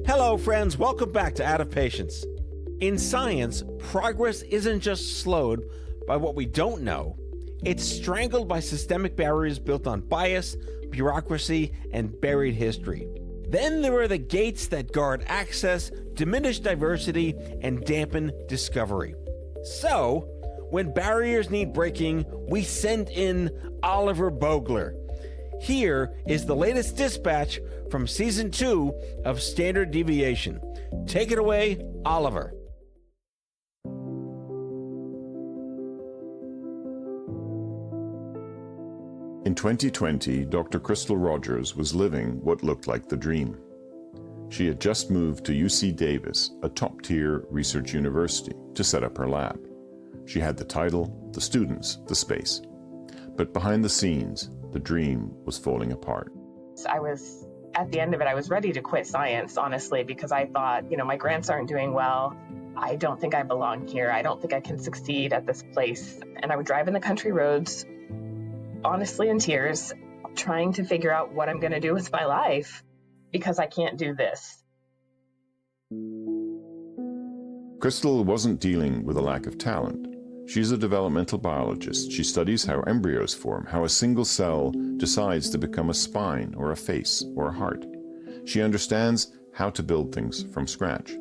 Hello, friends. Welcome back to Out of Patience. In science, progress isn't just slowed by what we don't know. It's strangled by systemic barriers built on bias, bureaucracy, and buried history. Then there are the gates that guard access, diminish diversity, and dampen discovery. So, when barriers need breaking, we send in Oliver Bogler. Here is the latest dispatch from Season 2 of Standard Deviation. Take it away, Oliver. In 2020, Dr. Crystal Rogers was living what looked like the dream. She had just moved to UC Davis, a top-tier research university, to set up her lab. She had the title, the students, the space. But behind the scenes, the dream was falling apart. At the end of it, I was ready to quit science, honestly, because I thought, my grants aren't doing well. I don't think I belong here. I don't think I can succeed at this place. And I would drive in the country roads, honestly in tears, trying to figure out what I'm going to do with my life, because I can't do this. Crystal wasn't dealing with a lack of talent. She's a developmental biologist. She studies how embryos form, how a single cell decides to become a spine or a face or a heart. She understands how to build things from scratch.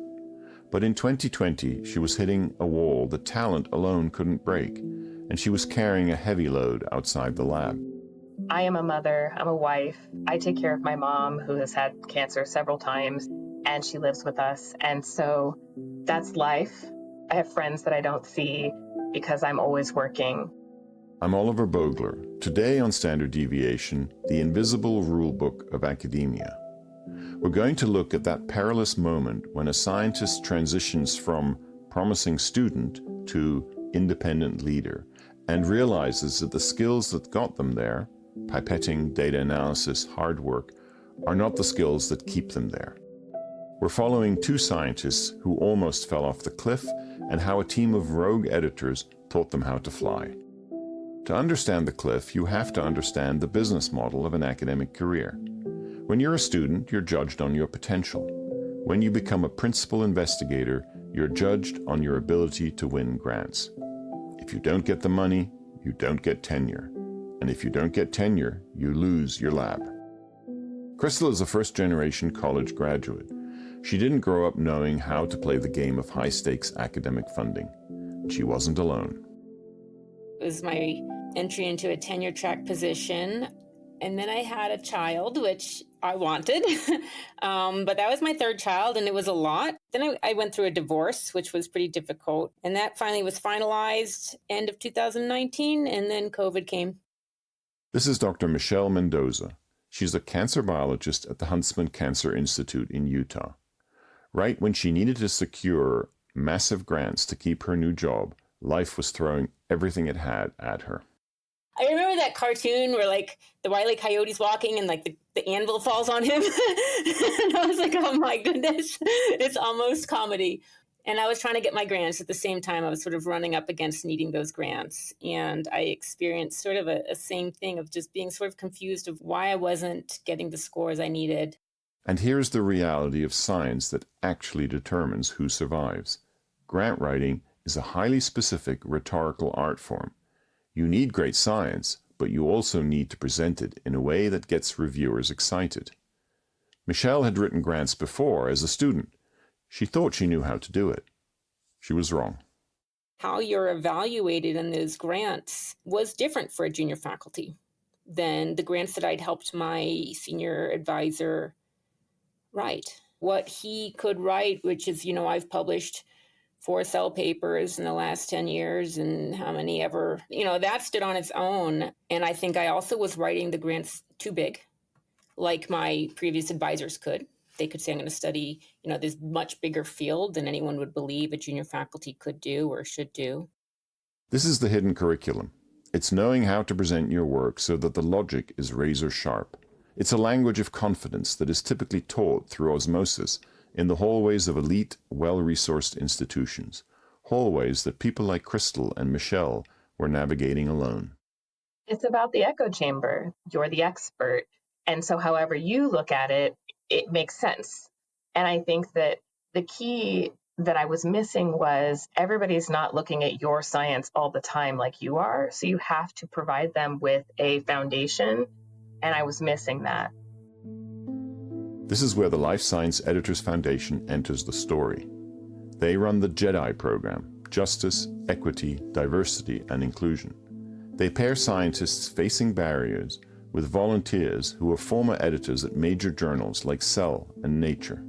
But in 2020, she was hitting a wall that talent alone couldn't break, and she was carrying a heavy load outside the lab. I am a mother, I'm a wife. I take care of my mom, who has had cancer several times, and she lives with us. And so that's life. I have friends that I don't see because I'm always working. I'm Oliver Bogler. Today on Standard Deviation, the invisible rulebook of academia. We're going to look at that perilous moment when a scientist transitions from promising student to independent leader and realizes that the skills that got them there, pipetting, data analysis, hard work, are not the skills that keep them there. We're following two scientists who almost fell off the cliff and how a team of rogue editors taught them how to fly. To understand the cliff, you have to understand the business model of an academic career. When you're a student, you're judged on your potential. When you become a principal investigator, you're judged on your ability to win grants. If you don't get the money, you don't get tenure. And if you don't get tenure, you lose your lab. Crystal is a first-generation college graduate. She didn't grow up knowing how to play the game of high-stakes academic funding. She wasn't alone. It was my entry into a tenure track position. And then I had a child, which I wanted. But that was my third child, and it was a lot. Then I went through a divorce, which was pretty difficult. And that finally was finalized end of 2019, and then COVID came. This is Dr. Michelle Mendoza. She's a cancer biologist at the Huntsman Cancer Institute in Utah. Right when she needed to secure massive grants to keep her new job, life was throwing everything it had at her. I remember that cartoon where the Wile E. Coyote's walking and the anvil falls on him. And I was like, oh my goodness, it's almost comedy. And I was trying to get my grants at the same time. I was sort of running up against needing those grants. And I experienced sort of a same thing of just being sort of confused of why I wasn't getting the scores I needed. And here's the reality of science that actually determines who survives. Grant writing is a highly specific rhetorical art form. You need great science, but you also need to present it in a way that gets reviewers excited. Michelle had written grants before as a student. She thought she knew how to do it. She was wrong. How you're evaluated in those grants was different for a junior faculty than the grants that I'd helped my senior advisor write. What he could write, which is, I've published 4 cell papers in the last 10 years and how many ever, that stood on its own. And I think I also was writing the grants too big, like my previous advisors could. They could say, I'm going to study, this much bigger field than anyone would believe a junior faculty could do or should do. This is the hidden curriculum. It's knowing how to present your work so that the logic is razor sharp. It's a language of confidence that is typically taught through osmosis in the hallways of elite, well-resourced institutions, hallways that people like Crystal and Michelle were navigating alone. It's about the echo chamber. You're the expert. And so however you look at it, it makes sense. And I think that the key that I was missing was everybody's not looking at your science all the time like you are. So you have to provide them with a foundation. And I was missing that. This is where the Life Science Editors Foundation enters the story. They run the JEDI program, Justice, Equity, Diversity, and Inclusion. They pair scientists facing barriers with volunteers who are former editors at major journals like Cell and Nature.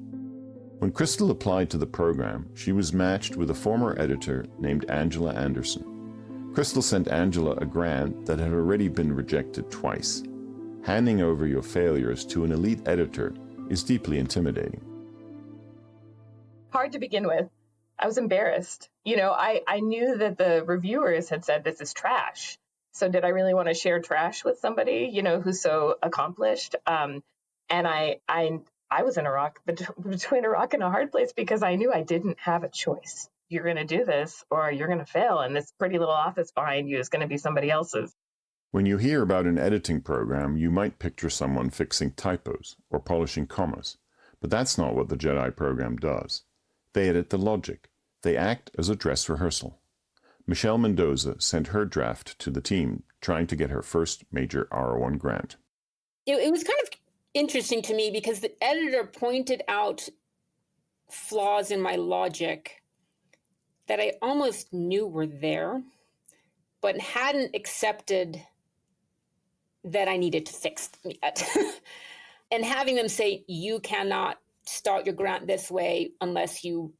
When Crystal applied to the program, she was matched with a former editor named Angela Anderson. Crystal sent Angela a grant that had already been rejected twice. Handing over your failures to an elite editor is deeply intimidating. Hard to begin with. I was embarrassed. I knew that the reviewers had said this is trash. So did I really want to share trash with somebody, who's so accomplished? And I was between a rock and a hard place because I knew I didn't have a choice. You're going to do this or you're going to fail. And this pretty little office behind you is going to be somebody else's. When you hear about an editing program, you might picture someone fixing typos or polishing commas. But that's not what the JEDI program does. They edit the logic. They act as a dress rehearsal. Michelle Mendoza sent her draft to the team, trying to get her first major R01 grant. It was kind of interesting to me because the editor pointed out flaws in my logic that I almost knew were there, but hadn't accepted that I needed to fix them yet. And having them say, you cannot start your grant this way unless you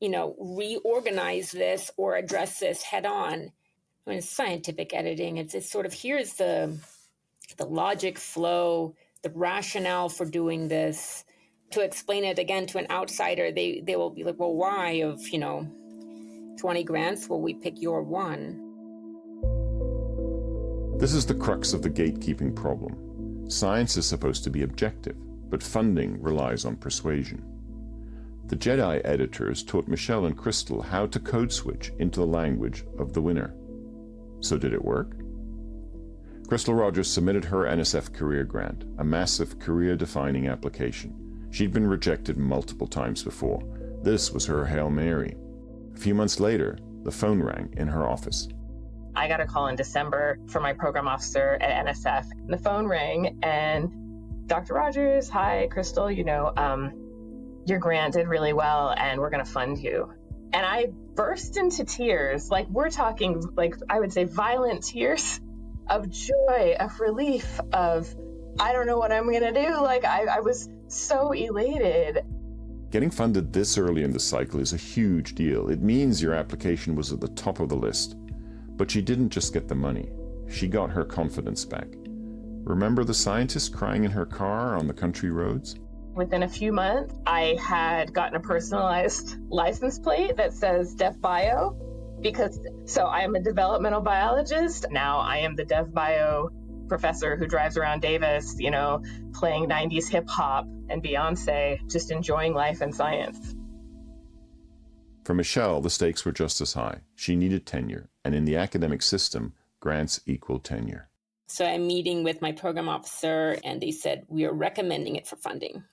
reorganize this or address this head on. When it's scientific editing, it's sort of, here's the logic flow, the rationale for doing this. To explain it again to an outsider, they will be like, well, why of, 20 grants, will we pick your one? This is the crux of the gatekeeping problem. Science is supposed to be objective, but funding relies on persuasion. The JEDI editors taught Michelle and Crystal how to code switch into the language of the winner. So did it work? Crystal Rogers submitted her NSF career grant, a massive career-defining application. She'd been rejected multiple times before. This was her Hail Mary. A few months later, the phone rang in her office. I got a call in December from my program officer at NSF. The phone rang and Dr. Rogers, hi, Crystal, your grant did really well and we're going to fund you. And I burst into tears. We're talking, I would say violent tears of joy, of relief, of, I don't know what I'm going to do. I was so elated. Getting funded this early in the cycle is a huge deal. It means your application was at the top of the list. But she didn't just get the money. She got her confidence back. Remember the scientist crying in her car on the country roads? Within a few months, I had gotten a personalized license plate that says Dev Bio, so I am a developmental biologist. Now I am the Dev Bio professor who drives around Davis, playing 90s hip hop and Beyonce, just enjoying life and science. For Michelle, the stakes were just as high. She needed tenure, and in the academic system, grants equal tenure. So I'm meeting with my program officer, and they said, we are recommending it for funding,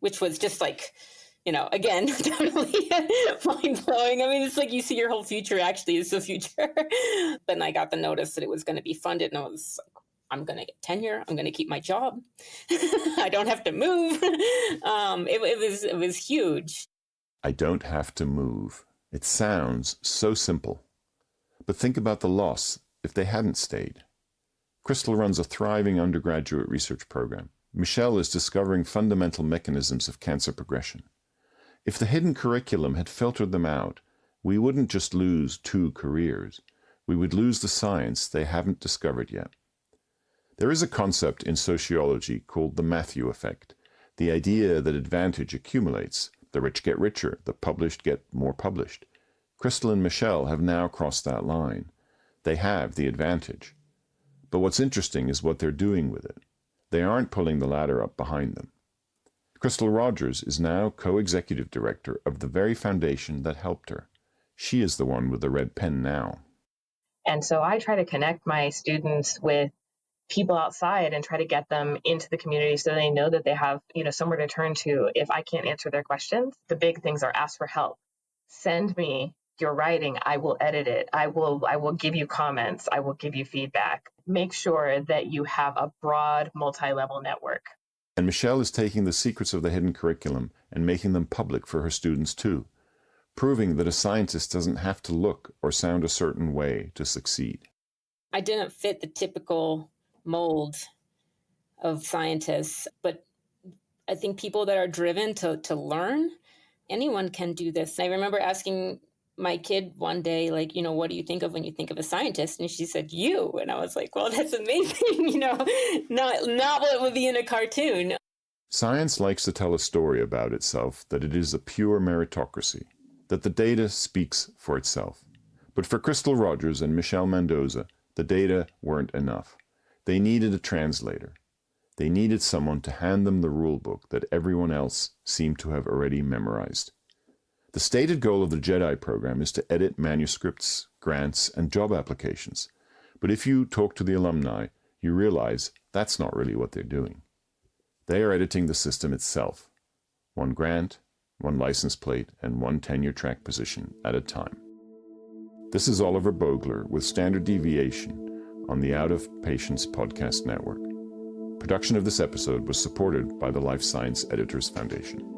which was just again, totally mind-blowing. It's you see your whole future actually is the future. Then I got the notice that it was going to be funded, and I was like, I'm going to get tenure. I'm going to keep my job. I don't have to move. It was huge. I don't have to move. It sounds so simple. But think about the loss if they hadn't stayed. Crystal runs a thriving undergraduate research program. Michelle is discovering fundamental mechanisms of cancer progression. If the hidden curriculum had filtered them out, we wouldn't just lose 2 careers. We would lose the science they haven't discovered yet. There is a concept in sociology called the Matthew effect, the idea that advantage accumulates. The rich get richer, the published get more published. Crystal and Michelle have now crossed that line. They have the advantage. But what's interesting is what they're doing with it. They aren't pulling the ladder up behind them. Crystal Rogers is now co-executive director of the very foundation that helped her. She is the one with the red pen now. And so I try to connect my students with people outside and try to get them into the community so they know that they have, somewhere to turn to if I can't answer their questions. The big things are ask for help. Send me your writing. I will edit it. I will give you comments. I will give you feedback. Make sure that you have a broad multi-level network. And Michelle is taking the secrets of the hidden curriculum and making them public for her students too, proving that a scientist doesn't have to look or sound a certain way to succeed. I didn't fit the typical mold of scientists, but I think people that are driven to learn, anyone can do this. I remember asking my kid one day, like, what do you think of when you think of a scientist? And she said, you. And I was like, well, that's amazing, not what would be in a cartoon. Science likes to tell a story about itself, that it is a pure meritocracy, that the data speaks for itself. But for Crystal Rogers and Michelle Mendoza, the data weren't enough. They needed a translator. They needed someone to hand them the rule book that everyone else seemed to have already memorized. The stated goal of the JEDI program is to edit manuscripts, grants, and job applications. But if you talk to the alumni, you realize that's not really what they're doing. They are editing the system itself, one grant, one license plate, and one tenure track position at a time. This is Oliver Bogler with Standard Deviation on the Out of Patience Podcast Network. Production of this episode was supported by the Life Science Editors Foundation.